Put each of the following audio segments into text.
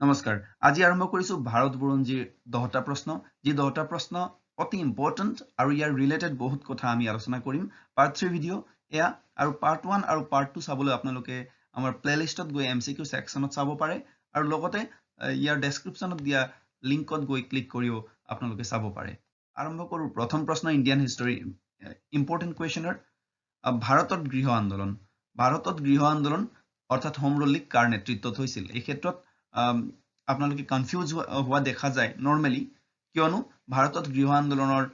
নমস্কাৰ আজি আৰম্ভ কৰিছো ভাৰত বুৰঞ্জীৰ 10টা প্ৰশ্ন যি 10টা প্ৰশ্ন অতি ইম্পৰ্টেন্ট আৰু ইয়াৰ ৰিলেটেড বহুত কথা আমি আলোচনা কৰিম পাৰ্ট 3 ভিডিও এয়া আৰু পাৰ্ট 1 আৰু পাৰ্ট 2 চাবলৈ আপোনালোকে আমাৰ প্লেলিষ্টত গৈ এমচিকিউ সেকশনত চাব পাৰে আৰু লগতে ইয়াৰ ডেসক্ৰিপচনত দিয়া লিংকত গৈ ক্লিক কৰিও আপোনালোকে চাব পাৰে আৰম্ভ কৰো প্ৰথম প্ৰশ্ন ইণ্ডিয়ান হিষ্টৰী ইম্পৰ্টেন্ট কুৱেশ্যনৰ ভাৰতত গৃহ আন্দোলন অৰ্থাৎ হোম ৰুল লীগ কাৰ নেতৃত্বত হৈছিল এই ক্ষেত্ৰত আপোনালোকে কনফিউজ হোৱা দেখা যায় নৰমালি কিয়নো ভাৰতত গৃহ আন্দোলনৰ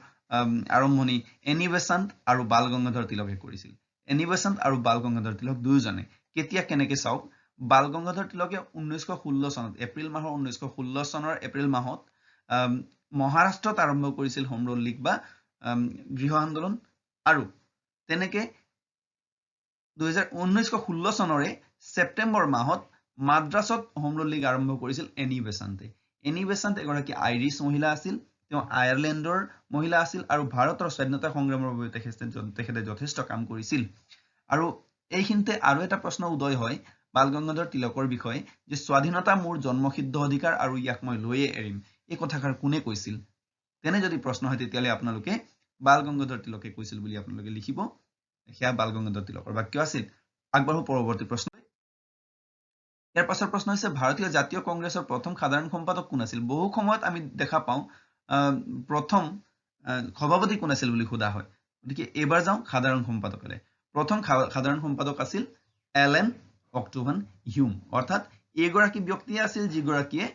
আৰম্ভণি এনি বেসান্ত আৰু বাল গংগাধৰ তিলকে কৰিছিল এনি বেসান্ত আৰু বাল গংগাধৰ তিলক দুয়োজনে কেতিয়া কেনেকৈ চাওক বাল গংগাধৰ তিলকে 1916 চনত এপ্ৰিল মাহৰ 1916 চনৰ এপ্ৰিল মাহত মহাৰাষ্ট্ৰত আৰম্ভ কৰিছিল হোম ৰুল লীগ বা গৃহ আন্দোলন আৰু তেনেকে 1916 চনৰে ছেপ্টেম্বৰ মাহত মাদ্ৰাছত হোম ৰুল লীগ আৰম্ভ কৰিছিল এনি বেসান্ত এগৰাকী আইৰিছ মহিলা আছিল তেওঁ আয়াৰলেণ্ডৰ মহিলা আছিল আৰু ভাৰতৰ স্বাধীনতা সংগ্ৰামৰ বাবে তেখেতে যথেষ্ট কাম কৰিছিল আৰু এইখিনিতে আৰু এটা প্ৰশ্ন উদয় হয় বাল গংগাধৰ তিলকৰ বিষয়ে যে স্বাধীনতা মোৰ জন্মসিদ্ধ অধিকাৰ আৰু ইয়াক মই লৈয়ে এৰিম এই কথাষাৰ কোনে কৈছিল তেনে যদি প্ৰশ্ন হয় তেতিয়ালে আপোনালোকে বাল গংগাধৰ তিলকে কৈছিল বুলি আপোনালোকে লিখিব সেয়া বাল গংগাধৰ তিলকৰ বাক্য আছিল আগবাঢ়ো পৰৱৰ্তী প্ৰশ্ন ইয়াৰ পাছৰ প্ৰশ্ন হৈছে ভাৰতীয় জাতীয় কংগ্ৰেছৰ প্ৰথম সাধাৰণ সম্পাদক কোন আছিল বহু সময়ত আমি দেখা পাওঁ প্ৰথম সভাপতি কোন আছিল বুলি সোধা হয় গতিকে এবাৰ যাওঁ সাধাৰণ সম্পাদকলে প্ৰথম সাধাৰণ সম্পাদক আছিল এলেন অক্টোভান হিউম অৰ্থাৎ এগৰাকী ব্যক্তি আছিল যিগৰাকীয়ে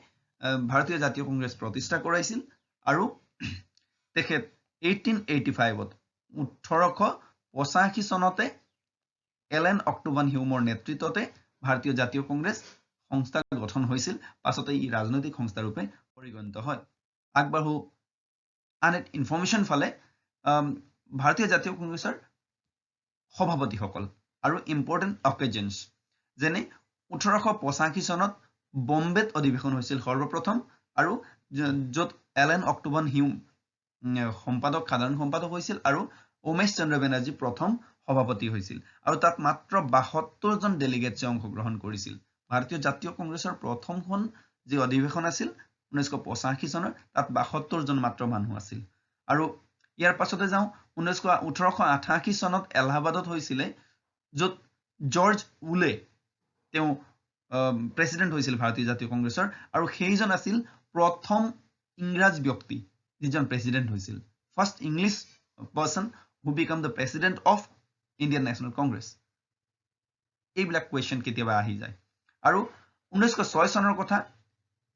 ভাৰতীয় জাতীয় কংগ্ৰেছ প্ৰতিষ্ঠা কৰাইছিল আৰু তেখেত 1885ত 1885 চনতে এলেন অক্টোভান হিউমৰ নেতৃত্বতে ভাৰতীয় জাতীয় কংগ্ৰেছ সংস্থা গঠন হৈছিল পাছতে ই ৰাজনৈতিক সংস্থা ৰূপে পৰিগণিত হয় আগবাঢ়ো আন এক ইনফৰমেশন ফালে ভাৰতীয় জাতীয় কংগ্ৰেছৰ সভাপতিসকল আৰু ইম্পৰ্টেন্ট অকেজনছ যেনে 1885 চনত বম্বেত অধিৱেশন হৈছিল সৰ্বপ্ৰথম আৰু য'ত এলেন অক্টোভান হিউম সাধাৰণ সম্পাদক হৈছিল আৰু উমেশ চন্দ্ৰ বেনাৰ্জী প্ৰথম সভাপতি হৈছিল আৰু তাত মাত্ৰ 72 জন ডেলিগেটছে অংশগ্ৰহণ কৰিছিল ভাৰতীয় জাতীয় কংগ্ৰেছৰ প্ৰথমখন যে অধিৱেশন আছিল 1985 চনৰ তাত 72 জন মাত্ৰ মানুহ আছিল আৰু ইয়াৰ পাছতে যাওঁ 1888 চনত এলাহাবাদত হৈছিল য'ত জৰ্জ উলে তেওঁ প্ৰেসিডেন্ট হৈছিল ভাৰতীয় জাতীয় কংগ্ৰেছৰ আৰু সেইজন আছিল প্ৰথম ইংৰাজ ব্যক্তি যিজন প্ৰেসিডেন্ট হৈছিল first English person who became the president of Indian National Congress এইবিলাক কোৱেশ্চন কেতিয়াবা আহি যায় আৰু 1906 চনৰ কথা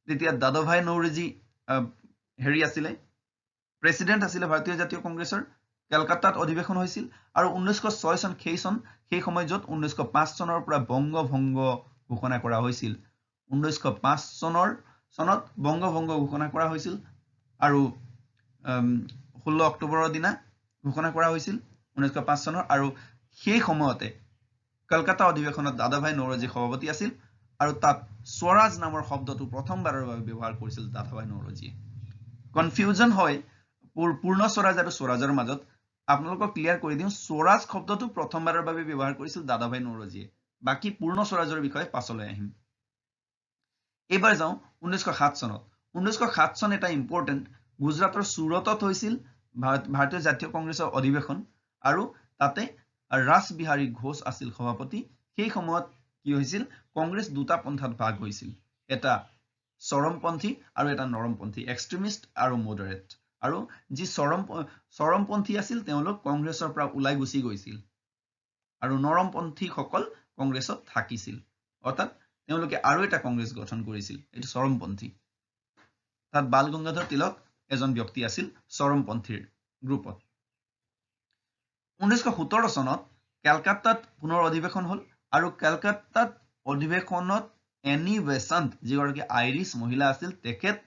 যেতিয়া দাদাভাই নৌৰোজী হেৰি আছিল প্ৰেসিডেন্ট আছিল ভাৰতীয় জাতীয় কংগ্ৰেছৰ কলকাতাত অধিৱেশন হৈছিল আৰু 1906 চন সেই সময় য'ত 1905 চনৰ পৰা বংগভংগ ঘোষণা কৰা হৈছিল 1905 চনত বংগভংগ ঘোষণা কৰা হৈছিল আৰু 16 অক্টোবৰৰ দিনা ঘোষণা কৰা হৈছিল 1905 চনৰ আৰু সেই সময়তে কলকাতা অধিৱেশনত দাদাভাই নৌৰোজী সভাপতি আছিল আৰু তাত স্বৰাজ নামৰ শব্দটো প্ৰথমবাৰৰ বাবে ব্যৱহাৰ কৰিছিল দাদাভাই নৌৰোজীয়ে কনফিউজন হয় পূৰ্ণ স্বৰাজ আৰু স্বৰাজৰ মাজত আপোনালোকক ক্লিয়াৰ কৰি দিওঁ স্বৰাজ শব্দটো প্ৰথমবাৰৰ বাবে ব্যৱহাৰ কৰিছিল দাদাভাই নৌৰোজীয়ে বাকি পূৰ্ণ স্বৰাজৰ বিষয়ে পাছলৈ আহিম এবাৰ যাওঁ 1907 চনত 1907 চন এটা ইম্পৰ্টেন্ট গুজৰাটৰ সুৰতত হৈছিল ভাৰতীয় জাতীয় কংগ্ৰেছৰ অধিৱেশন আৰু তাতে ৰাসবিহাৰী ঘোষ আছিল সভাপতি সেই সময়ত কি হৈছিল কংগ্ৰেছ দুটা পন্থাত ভাগ হৈছিল এটা চৰমপন্থী আৰু এটা নৰমপন্থী এক্সট্ৰিমিষ্ট আৰু মডাৰেট আৰু যি চৰমপন্থী আছিল তেওঁলোক কংগ্ৰেছৰ পৰা ওলাই গুচি গৈছিল আৰু নৰমপন্থী সকল কংগ্ৰেছত থাকিছিল অৰ্থাৎ তেওঁলোকে আৰু এটা কংগ্ৰেছ গঠন কৰিছিল এটো চৰমপন্থী তাত বাল গংগাধৰ তিলক এজন ব্যক্তি আছিল চৰমপন্থীৰ গ্ৰুপত 1917 চনত কলকাতাত পুনৰ অধিৱেশন হল আৰু কলকাতাত অধিৱেশনত এনি বেসান্ত যিগৰাকী আইৰিছ মহিলা আছিল তেখেত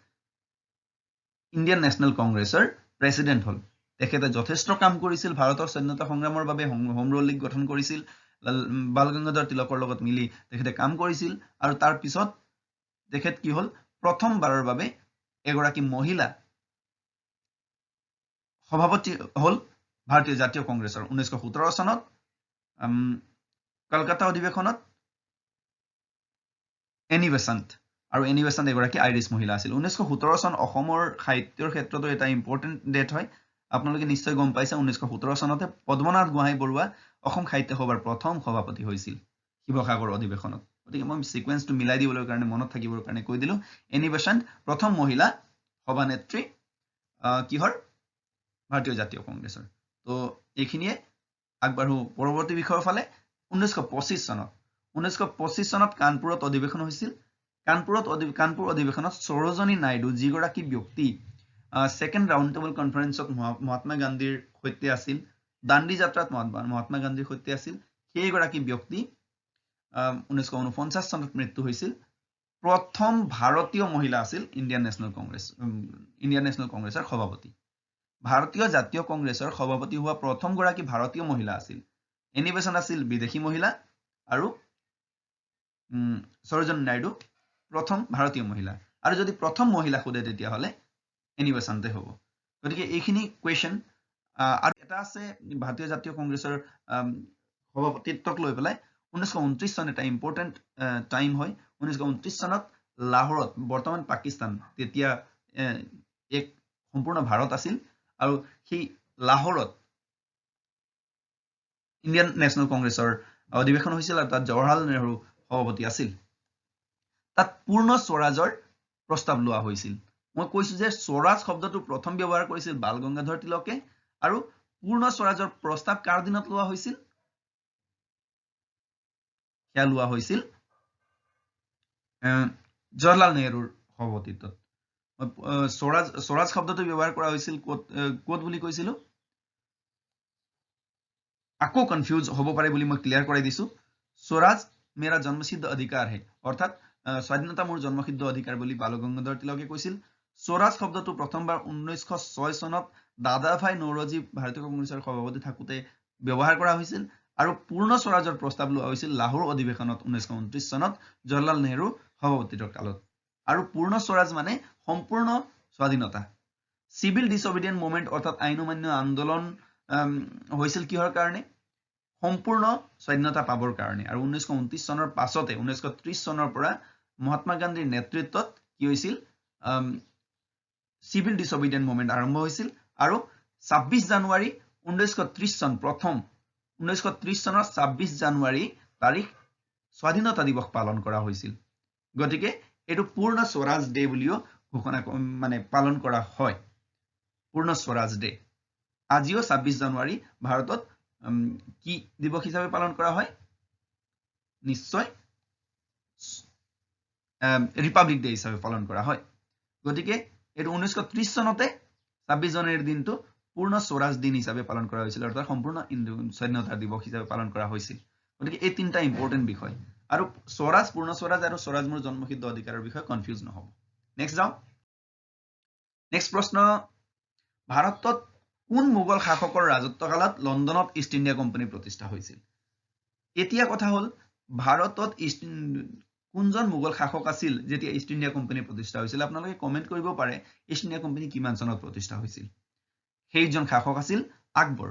ইণ্ডিয়ান নেশনেল কংগ্ৰেছৰ প্ৰেসিডেন্ট হল তেখেতে যথেষ্ট কাম কৰিছিল ভাৰতৰ স্বাধীনতা সংগ্ৰামৰ বাবে হোম ৰুল লীগ গঠন কৰিছিল বাল গংগাধৰ তিলকৰ লগত মিলি তেখেতে কাম কৰিছিল আৰু তাৰ পিছত তেখেত কি হল প্ৰথমবাৰৰ বাবে এগৰাকী মহিলা সভাপতি হল ভাৰতীয় জাতীয় কংগ্ৰেছৰ 1917 চনত কলকাতা অধিৱেশনত এনি বেসান্ত আৰু এনি বেসান্ত এগৰাকী আইৰিছ মহিলা আছিল 1917 চন অসমৰ সাহিত্যৰ ক্ষেত্ৰতো এটা ইম্পৰ্টেন্ট ডেট হয় আপোনালোকে নিশ্চয় গম পাইছে 1917 চনতে পদ্মনাথ গোহাঁই বৰুৱা অসম সাহিত্য সভাৰ প্ৰথম সভাপতি হৈছিল শিৱসাগৰ অধিৱেশনত গতিকে মই সিকোয়েন্সটো মিলাই দিবলৈ কাৰণে মনত থাকিবৰ কাৰণে কৈ দিলো এনি বেসান্ত প্ৰথম মহিলা সভানেত্ৰী কিহৰ ভাৰতীয় জাতীয় কংগ্ৰেছৰ তো এইখিনিয়ে আগবাঢ়ো পৰৱৰ্তী বিষয়ৰ ফালে 1925 চনত কানপুৰত অধিৱেশন হৈছিল কানপুৰ অধিৱেশনত সৰোজনী নাইডু যিগৰাকী ব্যক্তি সেকেন্ড ৰাউণ্ড টেবল কনফাৰেন্সত মহাত্মা গান্ধীৰ সৈতে আছিল দাণ্ডি যাত্ৰাত মহাত্মা গান্ধীৰ সৈতে আছিল সেইগৰাকী ব্যক্তি 1949 চনত মৃত্যু হৈছিল প্ৰথম ভাৰতীয় মহিলা আছিল ইণ্ডিয়ান নেশ্যনেল কংগ্ৰেছৰ সভাপতি ভাৰতীয় জাতীয় কংগ্ৰেছৰ সভাপতি হোৱা প্ৰথম গৰাকী ভাৰতীয় মহিলা আছিল এনি বেসান্ত আছিল বিদেশী মহিলা আৰু সৰোজনী নাইডু প্ৰথম ভাৰতীয় মহিলা আৰু যদি প্ৰথম মহিলা খুদে তেতিয়া হলে এনি বেসান্তে হ'ব গতিকে এইখিনি কোৱেশ্চন আৰু এটা আছে ভাৰতীয় জাতীয় কংগ্ৰেছৰ সভাপতিত্বক লৈ পেলাই 1929 চন এটা ইম্পৰ্টেন্ট টাইম হয় 1929 চনত লাহোৰত বৰ্তমান পাকিস্তান তেতিয়া এক সম্পূৰ্ণ ভাৰত আছিল আৰু সেই লাহোৰত ইণ্ডিয়ান নেশ্যনেল কংগ্ৰেছৰ অধিৱেশন হৈছিল আৰু তাত জৱাহৰলাল নেহৰু সভাপতি আছিল তাত পূৰ্ণ স্বৰাজৰ প্ৰস্তাৱ লোৱা হৈছিল মই কৈছো যে স্বৰাজ শব্দটো প্ৰথম ব্যৱহাৰ কৰিছিল বাল গংগাধৰ তিলকে আৰু পূৰ্ণ স্বৰাজৰ প্ৰস্তাৱ কাৰ দিনত লোৱা হৈছিল সেয়া লোৱা হৈছিল জৱাহৰলাল নেহৰুৰ সভাপতিত্বত স্বৰাজ শব্দটো ব্যৱহাৰ কৰা হৈছিল ক'ত বুলি কৈছিলো আকৌ কনফিউজ হ'ব পাৰে বুলি মই ক্লিয়াৰ কৰাই দিছো স্বৰাজ মেৰা জন্মসিদ্ধ অধিকাৰ হে অৰ্থাৎ স্বাধীনতা মোৰ জন্মসিদ্ধ অধিকাৰ বুলি বাল গংগাধৰ তিলকে কৈছিল স্বৰাজ শব্দটো প্ৰথমবাৰ 1906 চনত দাদাভাই নৌৰোজী ভাৰতীয় কংগ্ৰেছৰ সভাপতি থাকোতে ব্যৱহাৰ কৰা হৈছিল আৰু পূৰ্ণ স্বৰাজৰ প্ৰস্তাৱ লোৱা হৈছিল লাহোৰ অধিৱেশনত 1929 চনত জৱাহৰলাল নেহৰু সভাপতিত্বৰ কালত আৰু পূৰ্ণ স্বৰাজ মানে সম্পূৰ্ণ স্বাধীনতা সিভিল ডিসঅবিডিয়েন্ট মুভমেন্ট অৰ্থাৎ আইন অমান্য আন্দোলন হৈছিল কিহৰ কাৰণে সম্পূৰ্ণ স্বাধীনতা পাবৰ কাৰণে আৰু 1929 চনৰ পাছতে 1930 চনৰ পৰা মহাত্মা গান্ধীৰ নেতৃত্বত কি হৈছিল সিভিল ডিসঅবিডিয়েন্ট মুভমেন্ট আৰম্ভ হৈছিল আৰু 26 জানুৱাৰী 1930 চন প্ৰথম 1930 চনৰ 26 জানুৱাৰী তাৰিখ স্বাধীনতা দিৱস পালন কৰা হৈছিল গতিকে এটো পূৰ্ণ স্বৰাজ ডে বুলিও ঘোষণা মানে পালন কৰা হয় পূৰ্ণ স্বৰাজ ডে আজিও 26 জানুৱাৰী ভাৰতত কি দিৱস হিচাপে পালন কৰা হয় নিশ্চয় ৰিপাব্লিক ডে হিচাপে পালন কৰা হয় গতিকে এটো 1930 চনতে 26 জানুৱাৰীৰ দিনটো পূৰ্ণ স্বৰাজ দিন হিচাপে পালন কৰা হৈছিল অৰ্থাৎ সম্পূৰ্ণ স্বাধীনতা দিৱস হিচাপে পালন কৰা হৈছিল গতিকে এই তিনটা ইম্পৰ্টেন্ট বিষয় আৰু স্বৰাজ পূৰ্ণ স্বৰাজ আৰু স্বৰাজ মোৰ জন্মসিদ্ধ অধিকাৰৰ বিষয়ে কনফিউজ নহব নেক্সট যাও নেক্সট প্ৰশ্ন ভাৰতত কোন মোগল শাসকৰ ৰাজত্বকালত লণ্ডনত ইষ্ট ইণ্ডিয়া কোম্পানী প্ৰতিষ্ঠা হৈছিল এতিয়া কথা হল ভাৰতত কোনজন মোগল শাসক আছিল যেতিয়া ইষ্ট ইণ্ডিয়া কোম্পানী প্ৰতিষ্ঠা হৈছিল আপোনালোকে কমেন্ট কৰিব পাৰে ইষ্ট ইণ্ডিয়া কোম্পানী কিমান চনত প্ৰতিষ্ঠা হৈছিল সেইজন শাসক আছিল আকবৰ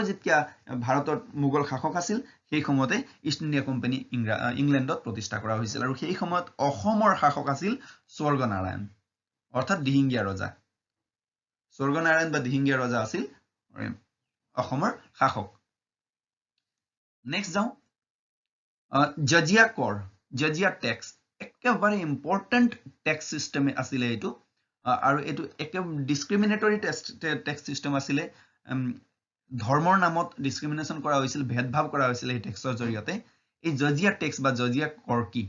যেতিয়া ভাৰতৰ মোগল শাসক আছিল সেই সময়তে ইষ্ট ইণ্ডিয়া কোম্পানী ইংলেণ্ডত প্ৰতিষ্ঠা কৰা হৈছিল আৰু সেই সময়ত অসমৰ শাসক আছিল স্বৰ্গনাৰায়ণ অৰ্থাৎ দিহিঙ্গীয়া ৰজা স্বৰ্গনাৰায়ণ বা দিহিঙ্গীয়া ৰজা আছিল অসমৰ শাসক নেক্সট যাও জজিয়া টেক্স একেবাৰে ইম্পৰ্টেন্ট টেক্স সিস্টেম আছিল এটো আৰু এটো একে ডিসক্ৰিমিনেটৰি টেক্স সিস্টেম আছিল ধৰ্মৰ নামত ডিসক্ৰিমিনেশন কৰা হৈছিল ভেদভাৱ কৰা হৈছিল এই টেক্সৰ জৰিয়তে এই জজিয়া টেক্স বা জজিয়া কৰ কি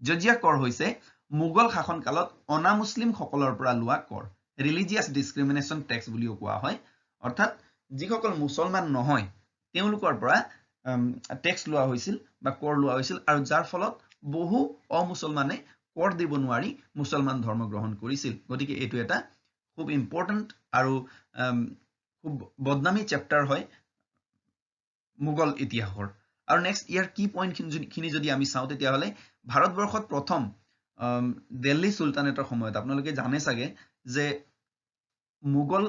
জজিয়া কৰ হৈছে মুঘল শাসন কালত অনা মুছলিম সকলৰ পৰা লোৱা কৰ ৰিলিজিয়াছ ডিসক্ৰিমিনেশন টেক্স বুলিও কোৱা হয় অৰ্থাৎ যিসকল মুছলমান নহয় তেওঁলোকৰ পৰা টেক্স লোৱা হৈছিল বা কৰ লোৱা হৈছিল আৰু যাৰ ফলত বহু অমুছলমানে কৰ দিব নোৱাৰি মুছলমান ধৰ্ম গ্ৰহণ কৰিছিল গতিকে এটো এটা খুব ইম্পৰ্টেন্ট আৰু খুব বদনামী চেপ্টাৰ হয় মুঘল ইতিহাসৰ আৰু নেক্সট ইয়াৰ কি পইণ্ট খিনি যদি আমি চাও তেতিয়া হলে ভাৰতবৰ্ষত প্ৰথম দিল্লী সুলতানেটৰ সময়ত আপোনালোকে জানে সাগে যে মুঘল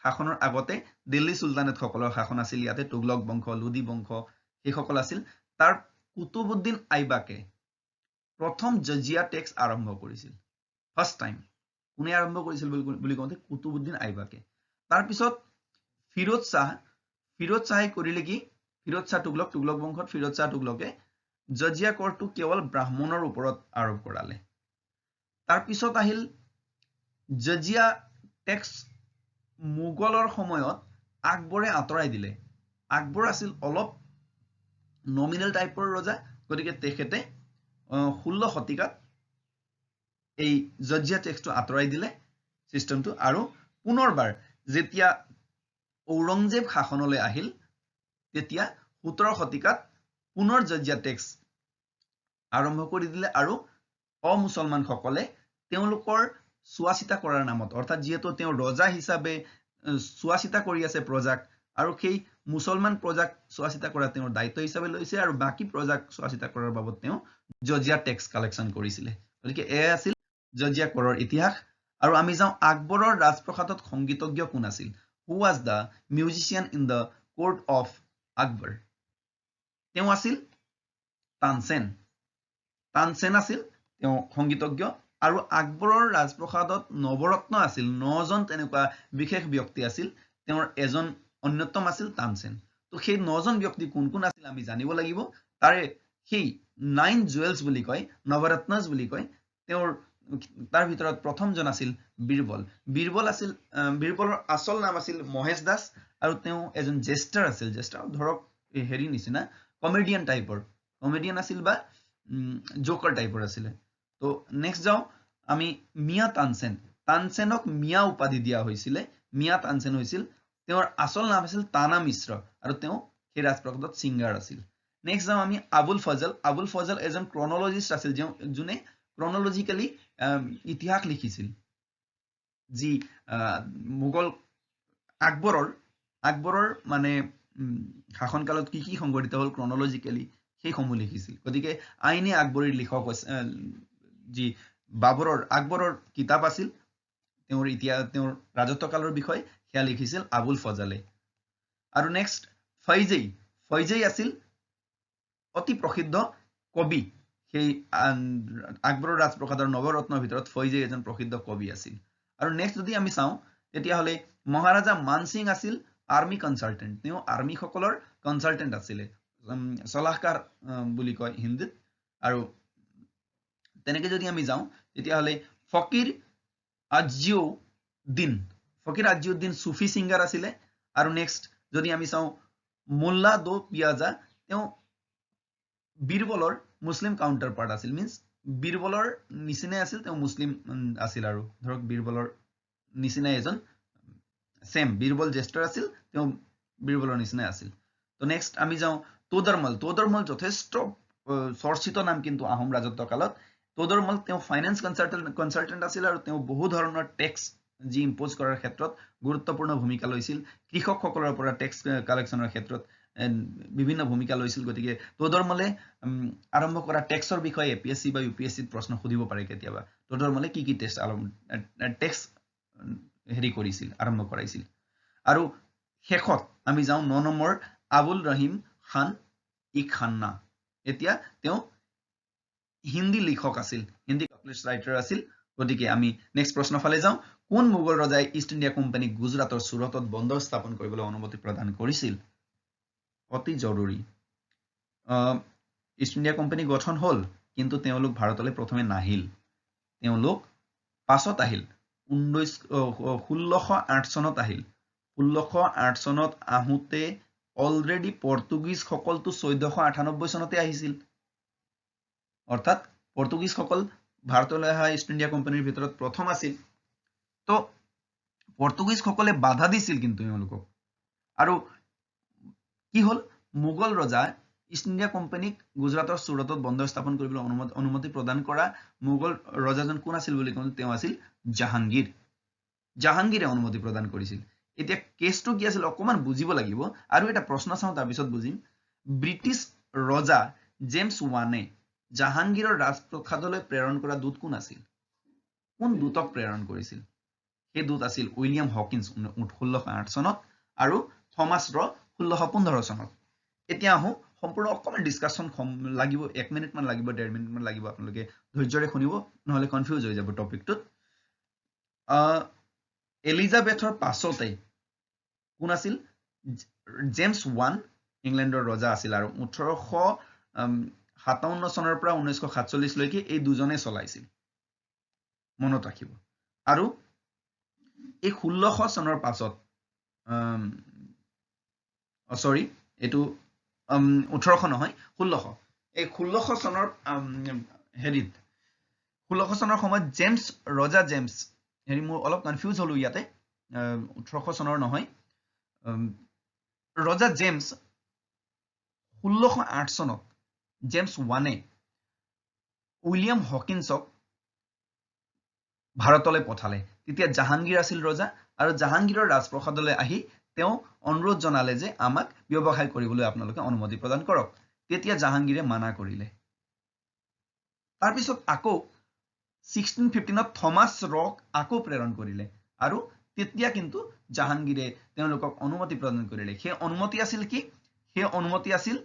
শাসনৰ আগতে দিল্লী সুলতানেট সকলৰ শাসন আছিল ইয়াতে তুগলক বংশ লোদী বংশ এই সকল আছিল তাৰ কুতুবউদ্দিন আইবাকে প্ৰথম জজিয়া টেক্স আৰম্ভ কৰিছিল ফাৰ্ষ্ট টাইম কোনে আৰম্ভ কৰিছিল বুলি কওঁতে কুতুবুদ্দিন আইবাকে তাৰ পিছত ফিৰোজ শাহে কৰিলে কি ফিৰোজ শাহ তুগলক বংশত ফিৰোজ শাহ তুগলকে জজিয়া কৰটো কেৱল ব্ৰাহ্মণৰ ওপৰত আৰোপ কৰালে তাৰ পিছত আহিল জজিয়া টেক্স মুগলৰ সময়ত আকবৰে আঁতৰাই দিলে আকবৰ আছিল অলপ নমিনেল টাইপৰ ৰজা গতিকে তেখেতে 16 শতিকাত এই জজিয়া টেক্সটো আঁতৰাই দিলে সিস্টেমটো আৰু পুনৰবাৰ যেতিয়া ঔৰংজেব শাসনলৈ আহিল তেতিয়া 17 শতিকাত পুনৰ জজিয়া টেক্স আৰম্ভ কৰি দিলে আৰু অমুছলমান সকলে তেওঁলোকৰ চোৱাচিতা কৰাৰ নামত অৰ্থাৎ যেহেতু তেওঁ ৰজা হিচাপে চোৱাচিতা কৰি আছে প্ৰজাক আৰু সেই মুছলমান প্ৰজাক চোৱাচিতা কৰা তেওঁৰ দায়িত্ব হিচাপে লৈছে আৰু বাকি প্ৰজাক চোৱাচিতা কৰাৰ বাবদ তেওঁ জজিয়া টেক্স কালেকচন কৰিছিলে গতিকে এ আছিল জজিয়া কৰৰ ইতিহাস আৰু আমি যাওঁ আকবৰৰ ৰাজপ্ৰসাদত সংগীতজ্ঞ কোন আছিল who was the musician in the court of Akbar তেওঁ আছিল তানসেন আছিল তেওঁ সংগীতজ্ঞ আৰু আকবৰৰ ৰাজপ্ৰসাদত নৱৰত্ন আছিল 9 জন তেনেকুৱা বিশেষ ব্যক্তি আছিল তেওঁৰ এজন অন্যতম আছিল তানসেন তো সেই 9 জন ব্যক্তি কোন কোন আছিল আমি জানিব লাগিব তাৰে সেই 9 জুৱেলছ বুলি কয় নৱৰত্নজ বুলি কয় তেওঁৰ তাৰ ভিতৰত প্ৰথমজন আছিল বীৰবল আছিল বীৰবলৰ আসল নাম আছিল মহেশ দাস আৰু তেওঁ এজন জেষ্টাৰ আছিল জেষ্টাৰ ধৰক হেৰি নিচিনা কমেডিয়ান আছিল বা জোকাৰ টাইপৰ আছিল তো নেক্সট যাও আমি মিয়া তানসেনক মিয়া উপাধি দিয়া হৈছিল মিয়া তানসেন হৈছিল তেওঁৰ আসল নাম আছিল তানা মিশ্ৰ আৰু তেওঁ সেই ৰাজপ্ৰসাদত সিংগাৰ আছিল নেক্সট যাও আমি আবুল ফজল এজন ক্ৰনলজিষ্ট আছিল যোনে ক্ৰনলজিক্যালি ইতিহাস লিখিছিল যি মুগল আকবৰৰ মানে শাসনকালত কি কি সংঘটিত হল ক্ৰনলজিক্যালি সেই সমূহ লিখিছিল গতিকে আইনে আকবৰীৰ লিখক যি আকবৰৰ কিতাপ আছিল তেওঁৰ ৰাজত্বকালৰ বিষয় সেয়া লিখিছিল আবুল ফজলে আৰু নেক্সট ফৈজেই আছিল অতি প্ৰসিদ্ধ কবি সেই আকবৰৰ ৰাজপ্ৰসাদৰ নৱৰত্নৰ ভিতৰত ফৈজেই এজন প্ৰসিদ্ধ কবি আছিল আৰু নেক্সট যদি আমি চাওঁ তেতিয়াহলে মহাৰাজা মানসিং আছিল আৰ্মি কনসালটেন্ট তেওঁ আৰ্মি সকলৰ কনসালটেন্ট আছিল সলাহকাৰ বুলি কয় হিন্দীত আৰু তেনেকে যদি আমি যাওঁ তেতিয়াহলে ফকিৰ আজিউদ্দিন সুফি সিংগাৰ আছিল আৰু নেক্সট যদি আমি চাওঁ মোল্লা দো পিয়াজা তেওঁ বীৰবলৰ মুছলিম কাউন্টাৰ পাৰ্ট আছিল মিন্স বীৰবলৰ নিচিনাই আছিল তেওঁ মুছলিম আছিল আৰু ধৰক বীৰবলৰ নিচিনাই এজন সেম বীৰবল জেষ্টাৰ আছিল তেওঁ বীৰবলৰ নিচিনাই আছিল তো নেক্সট আমি যাওঁ তোদৰমল যথেষ্ট চৰ্চিত নাম কিন্তু আহোম ৰাজত্ব কালত তোদৰমল তেওঁ ফাইনেন্স কনসালটেন্ট আছিল আৰু তেওঁ বহু ধৰণৰ টেক্স যি ইম্পোজ কৰাৰ ক্ষেত্ৰত গুৰুত্বপূৰ্ণ ভূমিকা লৈছিল কৃষকসকলৰ পৰা টেক্স কালেকচনৰ ক্ষেত্ৰত বিভিন্ন ভূমিকা লৈছিল গতিকে তোদৰমলে আৰম্ভ কৰা টেক্সৰ বিষয়ে এপিএসসি বা ইউপিএসসিত প্ৰশ্ন সুধিব পাৰে কেতিয়াবা তোদৰমলে কি কি টেক্স হেৰি কৰিছিল আৰম্ভ কৰাইছিল আৰু শেষত আমি যাওঁ 9 নম্বৰ আবুল ৰহিম খান ই খান্না এতিয়া তেওঁ হিন্দী লিখক আছিল হিন্দী কপলেটছ ৰাইটাৰ আছিল গতিকে আমি নেক্সট প্ৰশ্ন ফালে যাওঁ কোন মুগল ৰজাই ইষ্ট ইণ্ডিয়া কোম্পানী গুজৰাটৰ সুৰতত বন্দৰ স্থাপন কৰিবলৈ অনুমতি প্ৰদান কৰিছিল অতি জৰুৰী ইষ্ট ইণ্ডিয়া কোম্পানী গঠন হল কিন্তু তেওঁলোক ভাৰতলৈ প্ৰথমে নাহিল তেওঁলোক পাছত আহিল 1608 চনত আহিল 1608 চনত আহোতে অলৰেডি পৰ্তুগীজ সকলটো 1498 চনতে আহিছিল অৰ্থাৎ পৰ্তুগীজ সকল ভাৰতলৈ অহা ইষ্ট ইণ্ডিয়া কোম্পানীৰ ভিতৰত প্ৰথম আছিল তো পৰ্তুগীজ সকলে বাধা দিছিল কিন্তু তেওঁলোকক আৰু কি হল মুগল ৰজা ইষ্ট ইণ্ডিয়া কোম্পানীক গুজৰাটৰ সুৰতত বন্দৰ স্থাপন কৰিবলৈ অনুমতি প্ৰদান কৰা মুগল ৰজাজন কোন আছিল বুলি কওঁতে তেওঁ আছিল জাহাংগীৰে অনুমতি প্ৰদান কৰিছিল এতিয়া কেছটো কি আছিল অকমান বুজিব লাগিব আৰু এটা প্ৰশ্ন চাওঁ তাৰ পিছত বুজিম ব্ৰিটিছ ৰজা জেমছ ওৱানে জাহাংগীৰৰ ৰাজপ্ৰসাদলৈ প্ৰেৰণ কৰা দূত কোন আছিল কোন দূতক প্ৰেৰণ কৰিছিল সেই দূত আছিল উইলিয়াম হকিন্স 1608 চনত আৰু থমাস ৰ 1615 চনত এতিয়া আহো সম্পূৰ্ণ অকমান ডিসকাশন লাগিব 1 মিনিট মান লাগিব 1.5 মিনিট মান লাগিব আপোনালোকে ধৈৰ্যৰে শুনিব নহলে কনফিউজ হৈ যাব টপিকটোত এলিজাবেথৰ পাছতে কোন আছিল জেমছ 1 ইংলেণ্ডৰ ৰজা আছিল আৰু 1857 চনৰ পৰা 1947 লৈকে এই দুজনে চলাইছিল মনত ৰাখিব আৰু এই 1600 চনৰ পাছত সৰি এটো 1800 নহয় 1600 এই 1600 চনৰ হেৰিত 1600 চনৰ সময়ত জেমছ ৰজা জেমছ হেৰি মোৰ অলপ কনফিউজ হলো ইয়াতে 1800 চনৰ নহয় ৰজা জেমছ 1608 চনত জেমছ 1 উইলিয়াম হকিন্সক ভাৰতলৈ পঠালে তেতিয়া জাহাংগীৰ আছিল ৰজা আৰু জাহাংগীৰৰ ৰাজপ্ৰসাদলৈ আহি তেওঁ অনুৰোধ জনালে যে আমাক ব্যৱসায় কৰিবলৈ আপোনালোকে অনুমতি প্ৰদান কৰক তেতিয়া জাহাংগীৰে মানা কৰিলে তাৰ পিছত আকৌ 1615 ত থমাস ৰক আকৌ প্ৰেৰণ কৰিলে আৰু তেতিয়া কিন্তু জাহাংগীৰে তেওঁলোকক অনুমতি প্ৰদান কৰিলে সেই অনুমতি আছিল কি সেই অনুমতি আছিল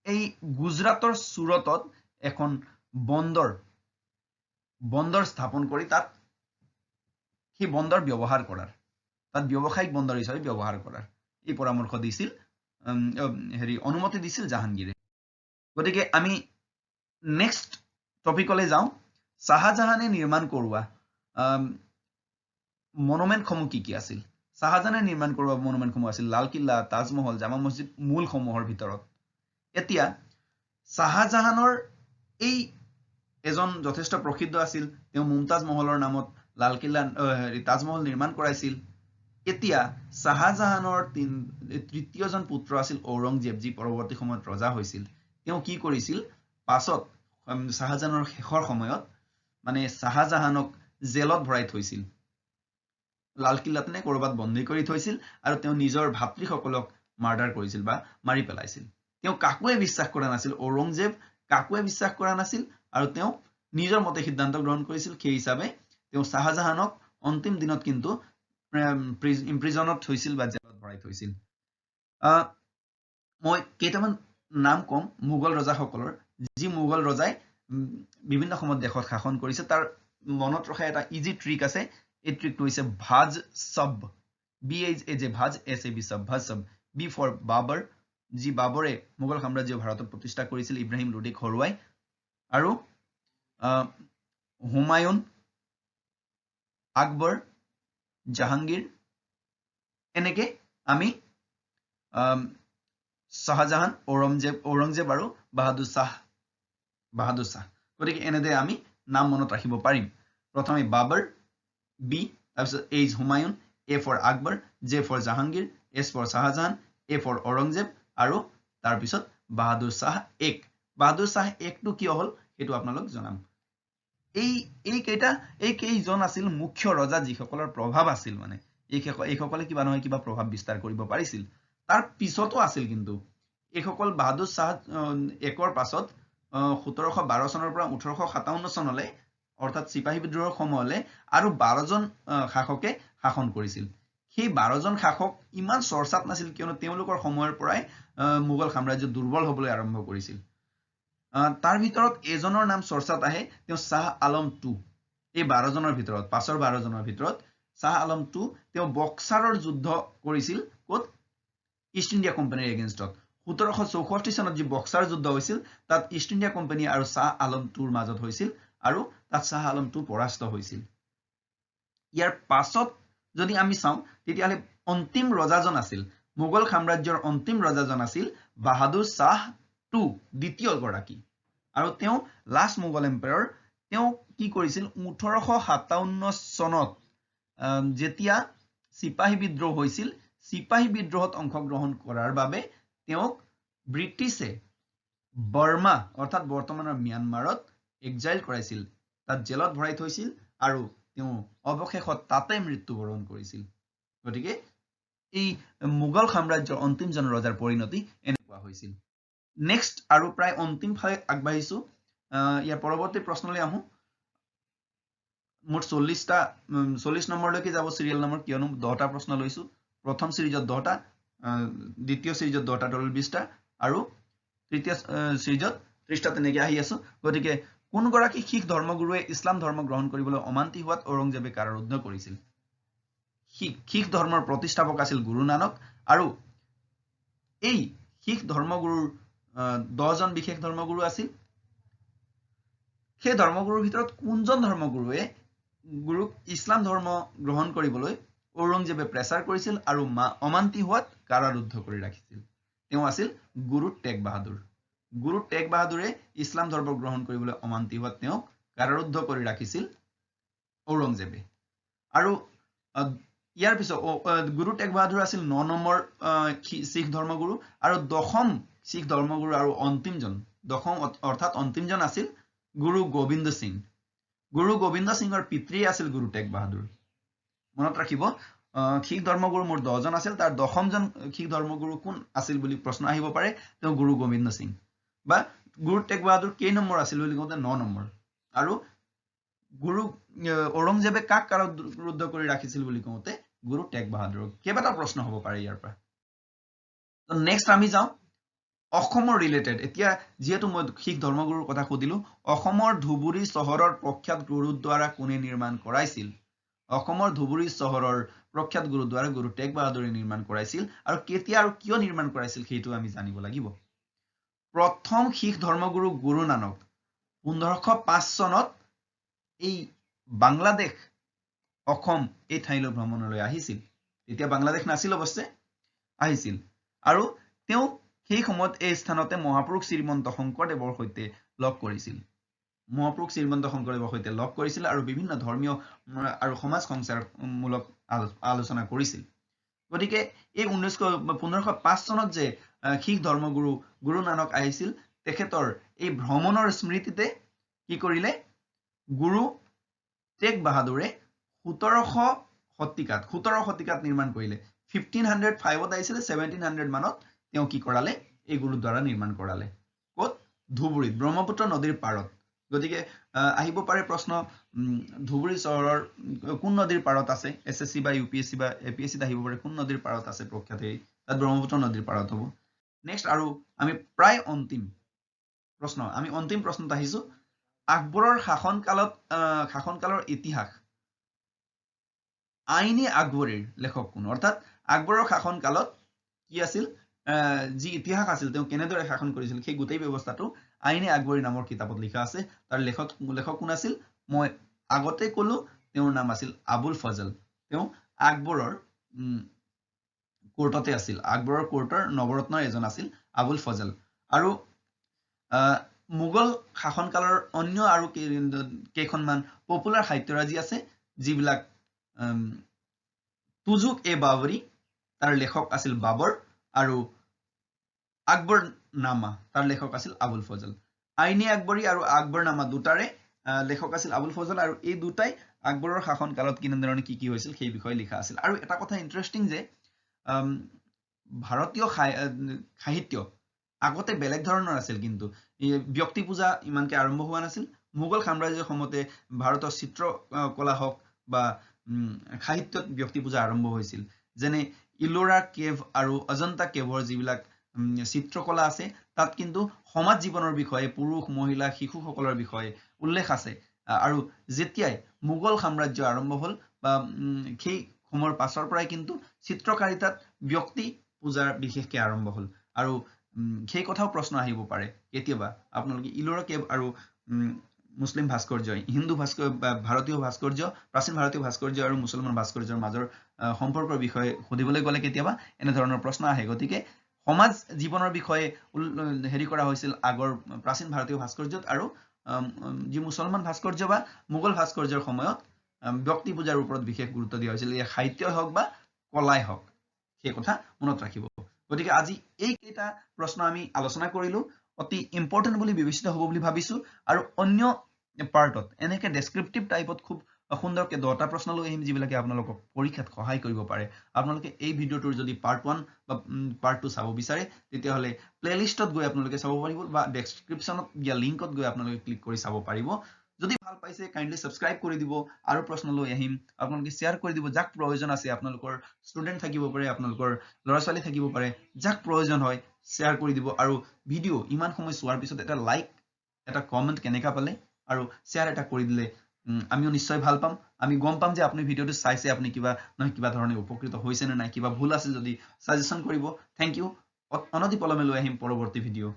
এই গুজৰাটৰ সুৰতত এখন বন্দৰ স্থাপন কৰি তাত সেই বন্দৰ ব্যৱহাৰ কৰাৰ তাত ব্যৱসায়িক বন্দৰ হিচাপে ব্যৱহাৰ কৰাৰ এই পৰামৰ্শ দিছিল হেৰি অনুমতি দিছিল জাহাংগীৰে গতিকে আমি নেক্সট টপিকলৈ যাওঁ শাহজাহানে নিৰ্মাণ কৰোৱা মনুমেণ্টসমূহ কি আছিল শাহজাহানে নিৰ্মাণ কৰোৱা মনুমেণ্টসমূহ আছিল লালকিল্লা তাজমহল জামা মছজিদ মূলসমূহৰ ভিতৰত এতিয়া শাহজাহানৰ এই এজন যথেষ্ট প্ৰসিদ্ধ আছিল তেওঁ মুমতাজ মহলৰ নামত লালকিল্লা তাজমহল নিৰ্মাণ কৰাইছিল এতিয়া শাহজাহানৰ তৃতীয়জন পুত্ৰ আছিল ঔৰংজেব যি পৰৱৰ্তী সময়ত ৰজা হৈছিল তেওঁ কি কৰিছিল পাছত শাহজাহানৰ শেষৰ সময়ত মানে শাহজাহানক জেলত ভৰাই থৈছিল লালকিল্লাত নে কৰবাত বন্দী কৰি থৈছিল আৰু তেওঁ নিজৰ ভাতৃসকলক মাৰ্ডাৰ কৰিছিল বা মাৰি পেলাইছিল তেওঁ কাকোৱে বিশ্বাস কৰা নাছিল ঔৰংজেব কাকোৱে বিশ্বাস কৰা নাছিল আৰু তেওঁ নিজৰ মতে সিদ্ধান্ত গ্ৰহণ কৰিছিল সেই হিচাপে তেওঁ শাহজাহানক অন্তিম দিনত কিন্তু ইমপ্ৰিজনত থৈছিল বা জেলত ভৰাই থৈছিল মই কেইটামান নাম কম মুগল ৰজাসকলৰ যি মুগল ৰজাই বিভিন্ন সময়ত দেশত শাসন কৰিছে তাৰ মনত ৰখা এটা ইজি ট্ৰিক আছে এই ট্ৰিকটো হৈছে ভাজ সব ভাজ SAB সব ভাজ সব বি ফৰ বাবৰ যি বাবৰে মুগল সাম্ৰাজ্য ভাৰতত প্ৰতিষ্ঠা কৰিছিল ইব্ৰাহিম লোডিক হৰুৱাই আৰু হুমায়ুন আকবৰ জাহাংগীৰ এনেকে আমি শাহজাহান ঔৰংজেব আৰু বাহাদুৰ শাহ গতিকে এনেদৰে আমি নাম মনত ৰাখিব পাৰিম প্ৰথমে বাবৰ বি তাৰপিছত H Humayun A for Akbar J for Jahangir S for Shahjahan A for Aurangzeb আৰু তাৰপিছত বাহাদুৰ শাহ একটো কিয় হল সেইটো আপোনালোক জনাম এই কেইজন আছিল মুখ্য ৰজা যিসকলৰ প্ৰভাৱ আছিল মানে এইসকলে কিবা নহয় কিবা প্ৰভাৱ বিস্তাৰ কৰিব পাৰিছিল তাৰ পিছতো আছিল কিন্তু এইসকল বাহাদুৰ শাহ একৰ পাছত 1712 চনৰ পৰা 1857 চনলৈ অৰ্থাৎ চিপাহী বিদ্ৰোহৰ সময়লৈ আৰু 12 জন শাসকে শাসন কৰিছিল সেই 12 জন শাসক ইমান চৰ্চাত নাছিল কিয়নো তেওঁলোকৰ সময়ৰ পৰাই মুগল সাম্ৰাজ্য দুৰ্বল হ'বলৈ আৰম্ভ কৰিছিল তাৰ ভিতৰত এজনৰ নাম চৰ্চাত আহে তেওঁ শাহ আলম 2 এই 12 জনৰ ভিতৰত পাছৰ 12 জনৰ ভিতৰত শাহ আলম 2 তেওঁ বক্সাৰৰ যুদ্ধ কৰিছিল ক'ত ইষ্ট ইণ্ডিয়া কোম্পানীৰ এগেইনষ্টত 1764 চনত যি বক্সাৰ যুদ্ধ হৈছিল তাত ইষ্ট ইণ্ডিয়া কোম্পানী আৰু শাহ আলম 2ৰ মাজত হৈছিল আৰু তাত শাহ আলম 2 পৰাস্ত হৈছিল ইয়াৰ পাছত যদি আমি চাওঁ তেতিয়াহলে অন্তিম ৰজাজন আছিল মুগল সাম্ৰাজ্যৰ অন্তিম ৰজাজন আছিল বাহাদুৰ শাহ 2 দ্বিতীয় গৰাকী আৰু তেওঁ লাষ্ট মুগল এম্পায়াৰ তেওঁ কি কৰিছিল 1857 চনত যেতিয়া চিপাহী বিদ্ৰোহ হৈছিল চিপাহী বিদ্ৰোহত অংশগ্ৰহণ কৰাৰ বাবে তেওঁক ব্ৰিটিছে বাৰ্মা অৰ্থাৎ বৰ্তমানৰ ম্যানমাৰত এক্সাইল কৰাইছিল তাত জেলত ভৰাই থৈছিল আৰু তেওঁ অৱশেষত তাতে মৃত্যুবৰণ কৰিছিল গতিকে এই মুগল সাম্ৰাজ্যৰ অন্তিমজন ৰজাৰ পৰিণতি এনেকুৱা হৈছিল নেক্সট আৰু প্ৰায় অন্তিম ফালে আগবাঢ়িছো ইয়াৰ পৰৱৰ্তী প্ৰশ্নলৈ আহো মোট 40 নম্বৰলৈকে যাব সিৰিয়েল নম্বৰ কিয়নো 10টা প্ৰশ্ন লৈছো প্ৰথম সিৰিজত 10টা দ্বিতীয় সিৰিজত 10টা টোটাল 20টা আৰু তৃতীয় সিৰিজত পৃষ্ঠা তেনেকৈ আহি আছো গতিকে কোনগৰাকী শিখ ধৰ্মগুৰুৱে ইছলাম ধৰ্ম গ্ৰহণ কৰিবলৈ অমান্তি হোৱাত ঔৰংজেবে কাৰাৰুদ্ধ কৰিছিল শিখ ধৰ্মৰ প্ৰতিষ্ঠাপক আছিল গুৰু নানক আৰু এই শিখ ধৰ্মগুৰুৰ 10 জন বিশেষ ধৰ্মগুৰু আছিল সেই ধৰ্মগুৰুৰ ভিতৰত কোনজন ধৰ্মগুৰুৱে গুৰুক ইছলাম ধৰ্ম গ্ৰহণ কৰিবলৈ ঔৰংজেবে প্ৰেছাৰ কৰিছিল আৰু অমান্তি হোৱাত কাৰাৰুদ্ধ কৰি ৰাখিছিল তেওঁ আছিল গুৰু টেগ বাহাদুৰ গুৰু টেগ বাহাদুৰে ইছলাম ধৰ্ম গ্ৰহণ কৰিবলৈ অমান্তি হোৱাত তেওঁক কাৰাৰুদ্ধ কৰি ৰাখিছিল ঔৰংজেবে আৰু ইয়াৰ পিছত গুৰু টেগ বাহাদুৰ আছিল 9 নম্বৰ শিখ ধৰ্মগুৰু আৰু দশম শিখ ধৰ্মগুৰু আৰু অন্তিমজন দশম অৰ্থাৎ অন্তিমজন আছিল গুৰু গোবিন্দ সিং গুৰু গোবিন্দ সিঙৰ পিতৃ আছিল গুৰু টেগ বাহাদুৰ মনত ৰাখিব শিখ ধৰ্মগুৰু মোৰ 10 জন আছিল তাৰ দশমজন শিখ ধৰ্মগুৰু কোন আছিল বুলি প্ৰশ্ন আহিব পাৰে তেওঁ গুৰু গোবিন্দ সিং বা গুৰু টেগ বাহাদুৰ কেই নম্বৰ আছিল বুলি কওঁতে 9 নম্বৰ আৰু গুৰু ঔৰংজেবে কাক কাৰাৰুদ্ধ কৰি ৰাখিছিল বুলি কওঁতে গুৰু টেগ বাহাদুৰক কেইবাটা প্ৰশ্ন হ'ব পাৰে ইয়াৰ পৰা নেক্সট আমি যাওঁ অসমৰ ৰিলেটেড এতিয়া যেহেতু মই শিখ ধৰ্মগুৰুৰ কথা সুধিলো অসমৰ ধুবুৰী চহৰৰ প্ৰখ্যাত গুৰুদ্বাৰা কোনে নিৰ্মাণ কৰাইছিল অসমৰ ধুবুৰী চহৰৰ প্ৰখ্যাত গুৰুদ্বাৰা গুৰু টেগ বাহাদুৰে নিৰ্মাণ কৰাইছিল আৰু কেতিয়া আৰু কিয় নিৰ্মাণ কৰাইছিল সেইটো আমি জানিব লাগিব প্ৰথম শিখ ধৰ্মগুৰু গুৰু নানক 1505 চনত এই বাংলাদেশ অসম এই ঠাইলৈ ভ্ৰমণলৈ আহিছিল এতিয়া বাংলাদেশ নাছিল অৱশ্যে আহিছিল আৰু তেওঁ সেই সময়ত এই স্থানতে মহাপুৰুষ শ্ৰীমন্ত শংকৰদেৱৰ সৈতে লগ কৰিছিল মহাপুৰুষ শ্ৰীমন্ত শংকৰদেৱৰ সৈতে লগ কৰিছিল আৰু বিভিন্ন ধৰ্মীয় আৰু সমাজ সংস্কাৰমূলক আলোচনা কৰিছিল গতিকে এই 1505 চনত যে শিখ ধৰ্মগুৰু গুৰু নানক আহিছিল তেখেতৰ এই ভ্ৰমণৰ স্মৃতিতে কি কৰিলে গুৰু টেগ বাহাদুৰে 1700 শতিকাত নিৰ্মাণ কৰিলে 1505ত আহিছিল 1700 মানত তেওঁ কি কৰালে এই গুৰুদ্বাৰা নিৰ্মাণ কৰালে ক'ত ধুবুৰীত ব্ৰহ্মপুত্ৰ নদীৰ পাৰত গতিকে আহিব পাৰে প্ৰশ্ন ধুবুৰী চহৰৰ কোন নদীৰ পাৰত আছে এছএছসি বা ইউপিএছসি বা এপিএছসিত আহিব পাৰে কোন নদীৰ পাৰত আছে প্ৰখ্যাত এই তাত ব্ৰহ্মপুত্ৰ নদীৰ পাৰত হ'ব নেক্সট আৰু আমি প্ৰায় অন্তিম প্ৰশ্নত আহিছো আকবৰৰ শাসনকালৰ ইতিহাস আইনে আকবৰীৰ লেখক কোন অৰ্থাৎ আকবৰৰ শাসনকালত কি আছিল যি ইতিহাস আছিল তেওঁ কেনেদৰে শাসন কৰিছিল সেই গোটেই ব্যৱস্থাটো আইনে আকবৰী নামৰ কিতাপত লিখা আছে তাৰ লেখক কোন আছিল মই আগতে ক'লো তেওঁৰ নাম আছিল আবুল ফজল তেওঁ আকবৰৰ কোৰ্টতে আছিল আকবৰৰ কোৰ্টৰ নৱৰত্নৰ এজন আছিল আবুল ফজল আৰু মুগল শাসনকালৰ অন্য আৰু কেইখনমান পপুলাৰ সাহিত্যৰাজি আছে যিবিলাক তুজুক এ বাবৰি তাৰ লেখক আছিল বাবৰ আৰু আকবৰ নামা তাৰ লেখক আছিল আবুল ফজল আইনে আকবৰী আৰু আকবৰ নামা দুটাৰে লেখক আছিল আবুল ফজল আৰু এই দুটাই আকবৰৰ শাসনকালত কিনেধৰণে কি হৈছিল সেই বিষয়ে লিখা আছিল আৰু এটা কথা ইন্টাৰেষ্টিং যে ভাৰতীয় সাহিত্য আগতে বেলেগ ধৰণৰ আছিল কিন্তু ব্যক্তি পূজা ইমানকে আৰম্ভ হোৱা নাছিল মুঘল সাম্ৰাজ্যৰ সময়তে ভাৰতৰ চিত্ৰকলা হওক বা সাহিত্যত ব্যক্তি পূজা আৰম্ভ হৈছিল যেনে ইলোৰা কেভ আৰু অজন্তা কেভৰ যিবিলাক চিত্ৰকলা আছে তাত কিন্তু সমাজ জীৱনৰ বিষয়ে পুৰুষ মহিলা শিশুসকলৰ বিষয়ে উল্লেখ আছে আৰু যেতিয়াই মুঘল সাম্ৰাজ্য আৰম্ভ হ'ল বা সেই সময়ৰ পাছৰ পৰাই কিন্তু চিত্ৰকাৰিতাত ব্যক্তি পূজাৰ বিশেষকৈ আৰম্ভ হ'ল আৰু সেই কথাও প্ৰশ্ন আহিব পাৰে কেতিয়াবা আপোনালোকে ইলোৰা কেভ আৰু মুছলিম ভাস্কৰ্য হিন্দু ভাৰতীয় ভাস্কৰ্য প্ৰাচীন ভাৰতীয় ভাস্কৰ্য আৰু মুছলমান ভাস্কৰ্যৰ মাজৰ সম্পৰ্কৰ বিষয়ে সুধিবলৈ গ'লে কেতিয়াবা এনে ধৰণৰ প্ৰশ্ন আহে গতিকে সমাজ জীৱনৰ বিষয়ে হেৰি কৰা হৈছিল আগৰ প্ৰাচীন ভাৰতীয় ভাস্কৰ্যত আৰু যি মুছলমান ভাস্কৰ্য বা মুঘল ভাস্কৰ্যৰ সময়ত ব্যক্তি পূজাৰ ওপৰত বিশেষ গুৰুত্ব দিয়া হৈছিল এই সাহিত্যই হওক বা কলাই হওক সেই কথা মনত ৰাখিব গতিকে আজি এই কেইটা প্ৰশ্ন আমি আলোচনা কৰিলো অতি ইম্পৰ্টেন্ট বুলি বিবেচিত হ'ব বুলি ভাবিছো আৰু অন্য পাৰ্টত এনেকে ডেসক্ৰিপটিভ টাইপত খুব সুন্দৰকৈ 10টা প্ৰশ্ন লৈ আহিম যিবিলাকে আপোনালোকক পৰীক্ষাত সহায় কৰিব পাৰে আপোনালোকে এই ভিডিওটোৰ যদি পাৰ্ট 1 বা পাৰ্ট 2 চাব বিচাৰে তেতিয়াহলে প্লেলিষ্টত গৈ আপোনালোকে চাব পাৰিব বা ডেসক্ৰিপচনত দিয়া লিংকত গৈ আপোনালোকে ক্লিক কৰি চাব পাৰিব যদি ভাল পাইছে কাইন্ডলি সাবস্ক্ৰাইব কৰি দিব আৰু প্ৰশ্ন লৈ আহিম আপোনালোকে শেয়াৰ কৰি দিব যাক প্ৰয়োজন আছে আপোনালোকৰ ষ্টুডেন্ট থাকিব পাৰে আপোনালোকৰ ল'ৰা ছোৱালী থাকিব পাৰে যাক প্ৰয়োজন হয় শ্বেয়াৰ কৰি দিব আৰু ভিডিঅ' ইমান সময় চোৱাৰ পিছত এটা লাইক এটা কমেণ্ট কেনেকা পালে আৰু শ্বেয়াৰ এটা কৰি দিলে আমিও নিশ্চয় ভাল পাম আমি গম পাম যে আপুনি ভিডিঅ'টো চাইছে আপুনি কিবা নহয় কিবা ধৰণে উপকৃত হৈছে নে নাই কিবা ভুল আছে যদি সাজেশন কৰিব থ্যাংক ইউ অনতি পলমে লৈ আহিম পৰৱৰ্তী ভিডিঅ'